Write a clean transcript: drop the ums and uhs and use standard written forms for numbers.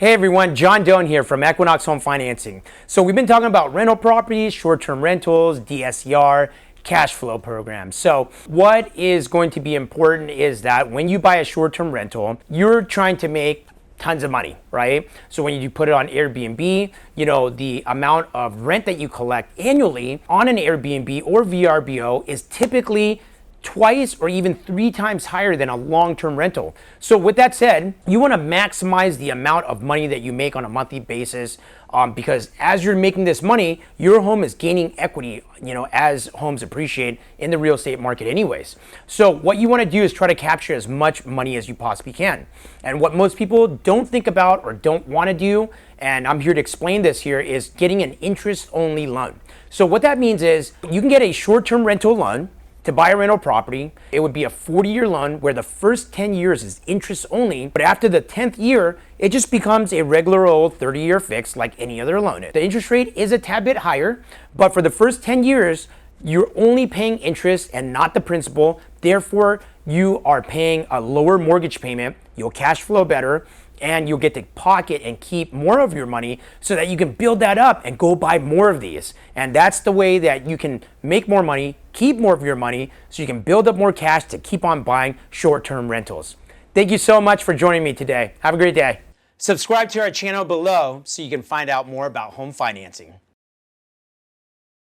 Hey everyone, John Doan here from Equinox Home Financing. So we've been talking about rental properties, short-term rentals, DSCR, cash flow programs. So what is going to be important is that when you buy a short-term rental, you're trying to make tons of money, right? So when you put it on Airbnb, the amount of rent that you collect annually on an Airbnb or VRBO is typically twice or even 3 times higher than a long-term rental. So with that said, you want to maximize the amount of money that you make on a monthly basis, because as you're making this money, your home is gaining equity, as homes appreciate in the real estate market anyways. So what you want to do is try to capture as much money as you possibly can. And what most people don't think about or don't want to do, and I'm here to explain this here, is getting an interest-only loan. So what that means is you can get a short-term rental loan to buy a rental property. It would be a 40-year loan where the first 10 years is interest only, but after the 10th year, it just becomes a regular old 30-year fix like any other loan. The interest rate is a tad bit higher, but for the first 10 years, you're only paying interest and not the principal. Therefore, you are paying a lower mortgage payment. You'll cash flow better, and you'll get to pocket and keep more of your money so that you can build that up and go buy more of these. And that's the way that you can make more money, keep more of your money, so you can build up more cash to keep on buying short-term rentals. Thank you so much for joining me today. Have a great day. Subscribe to our channel below so you can find out more about home financing.